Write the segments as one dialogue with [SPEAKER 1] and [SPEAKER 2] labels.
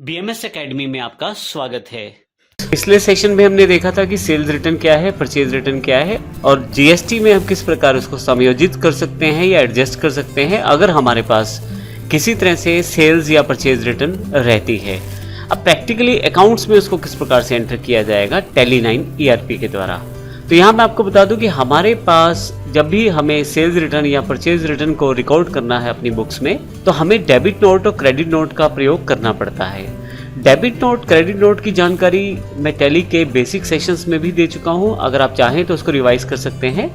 [SPEAKER 1] BMS academy में आपका स्वागत है। पिछले सेशन में हमने देखा था कि सेल्स रिटर्न क्या है, परचेज रिटर्न क्या है और जीएसटी में हम किस प्रकार उसको समायोजित कर सकते हैं या एडजस्ट कर सकते हैं अगर हमारे पास किसी तरह से सेल्स या परचेज रिटर्न रहती है। अब प्रैक्टिकली अकाउंट्स में उसको किस प्रकार से एंटर किया जाएगा टैली 9 ERP के द्वारा। तो यहाँ मैं आपको बता दूं कि हमारे पास जब भी हमें सेल्स रिटर्न या परचेज रिटर्न को रिकॉर्ड करना है अपनी बुक्स में, तो हमें डेबिट नोट और क्रेडिट नोट का प्रयोग करना पड़ता है। डेबिट नोट, क्रेडिट नोट की जानकारी मैं टैली के बेसिक सेशंस में भी दे चुका हूँ, अगर आप चाहें तो उसको रिवाइज कर सकते हैं।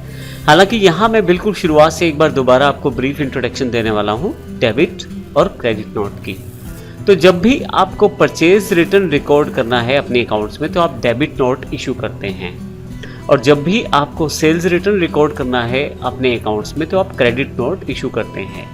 [SPEAKER 1] हालांकि यहाँ मैं बिल्कुल शुरुआत से एक बार दोबारा आपको ब्रीफ इंट्रोडक्शन देने वाला हूँ डेबिट और क्रेडिट नोट की। तो जब भी आपको परचेज रिटर्न रिकॉर्ड करना है अपने अकाउंट्स में तो आप डेबिट नोट इशू करते हैं, और जब भी आपको सेल्स रिटर्न रिकॉर्ड करना है अपने अकाउंट्स में तो आप क्रेडिट नोट इशू करते हैं।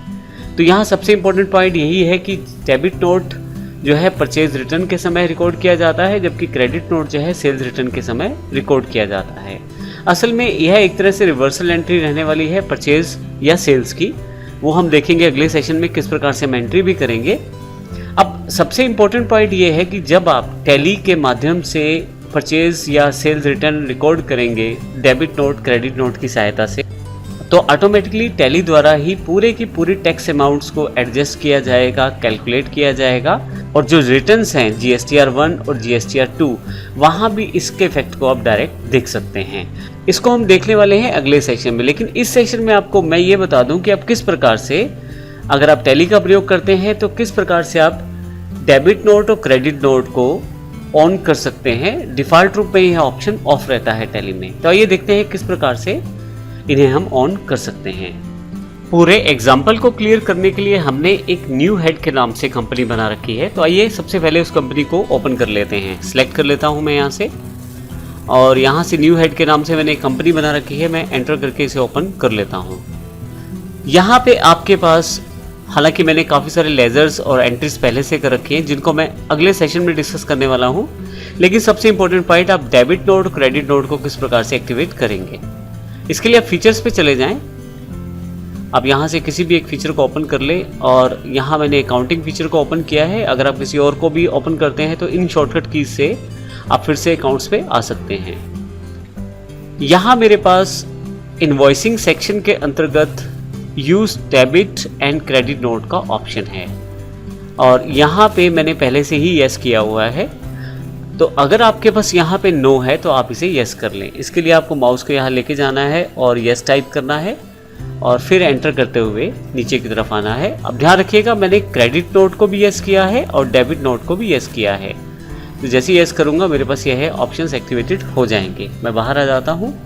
[SPEAKER 1] तो यहाँ सबसे इम्पोर्टेंट पॉइंट यही है कि डेबिट नोट जो है परचेज रिटर्न के समय रिकॉर्ड किया जाता है, जबकि क्रेडिट नोट जो है सेल्स रिटर्न के समय रिकॉर्ड किया जाता है। असल में यह एक तरह से रिवर्सल एंट्री रहने वाली है परचेज या सेल्स की, वो हम देखेंगे अगले सेशन में किस प्रकार से हम एंट्री भी करेंगे। अब सबसे इम्पोर्टेंट पॉइंट ये है कि जब आप टैली के माध्यम से परचेज या सेल्स रिटर्न रिकॉर्ड करेंगे डेबिट नोट क्रेडिट नोट की सहायता से, तो ऑटोमेटिकली टैली द्वारा ही पूरे की पूरी टैक्स अमाउंट्स को एडजस्ट किया जाएगा, कैलकुलेट किया जाएगा, और जो रिटर्न्स हैं GSTR 1 और GSTR 2 वहाँ भी इसके इफेक्ट को आप डायरेक्ट देख सकते हैं। इसको हम देखने वाले हैं अगले सेशन में, लेकिन इस सेशन में आपको मैं ये बता दूं कि आप किस प्रकार से, अगर आप टैली का प्रयोग करते हैं तो किस प्रकार से आप डेबिट नोट और क्रेडिट नोट को ऑन कर सकते हैं। डिफॉल्ट रूप में यह ऑप्शन ऑफ रहता है टैली में, तो आइए देखते हैं किस प्रकार से इन्हें हम ऑन कर सकते हैं। पूरे एग्जाम्पल को क्लियर करने के लिए हमने एक न्यू हेड के नाम से कंपनी बना रखी है, तो आइए सबसे पहले उस कंपनी को ओपन कर लेते हैं। सिलेक्ट कर लेता हूं मैं यहाँ से, और यहाँ से न्यू हेड के नाम से मैंने एक कंपनी बना रखी है, मैं एंटर करके इसे ओपन कर लेता हूँ। यहाँ पे आपके पास, हालांकि मैंने काफ़ी सारे लेजर्स और एंट्रीज पहले से कर रखी हैं जिनको मैं अगले सेशन में डिस्कस करने वाला हूं, लेकिन सबसे इंपॉर्टेंट पॉइंट आप डेबिट नोट और क्रेडिट नोट को किस प्रकार से एक्टिवेट करेंगे। इसके लिए आप फीचर्स पे चले जाएं। आप यहां से किसी भी एक फीचर को ओपन कर ले, और यहां मैंने अकाउंटिंग फीचर को ओपन किया है। अगर आप किसी और को भी ओपन करते हैं तो इन शॉर्टकट कीज से आप फिर से अकाउंट्स पे आ सकते हैं। यहां मेरे पास इनवॉइसिंग सेक्शन के अंतर्गत use debit and credit note का ऑप्शन है, और यहाँ पे मैंने पहले से ही यस किया हुआ है। तो अगर आपके पास यहाँ पे नो है तो आप इसे यस कर लें। इसके लिए आपको माउस को यहाँ लेके जाना है और यस टाइप करना है, और फिर एंटर करते हुए नीचे की तरफ आना है। अब ध्यान रखिएगा मैंने क्रेडिट नोट को भी यस किया है और डेबिट नोट को भी यस किया है। तो जैसे यस करूँगा मेरे पास यह है ऑप्शंस एक्टिवेटेड हो जाएंगे। मैं बाहर आ जाता हूँ।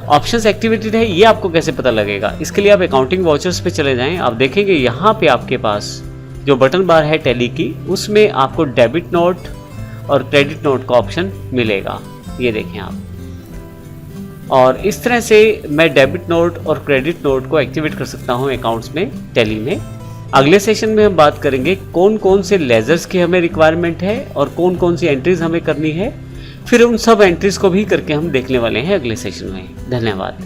[SPEAKER 1] ऑप्शंस एक्टिवेटेड है ये आपको कैसे पता लगेगा, इसके लिए आप अकाउंटिंग वाउचर्स पे चले जाएं। आप देखेंगे यहाँ पे आपके पास जो बटन बार है टैली की, उसमें आपको डेबिट नोट और क्रेडिट नोट का ऑप्शन मिलेगा, ये देखें आप। और इस तरह से मैं डेबिट नोट और क्रेडिट नोट को एक्टिवेट कर सकता हूँ अकाउंट्स में टैली में। अगले सेशन में हम बात करेंगे कौन कौन से लेजर्स की हमें रिक्वायरमेंट है और कौन कौन सी एंट्रीज हमें करनी है, फिर उन सब एंट्रीज को भी करके हम देखने वाले हैं अगले सेशन में। धन्यवाद।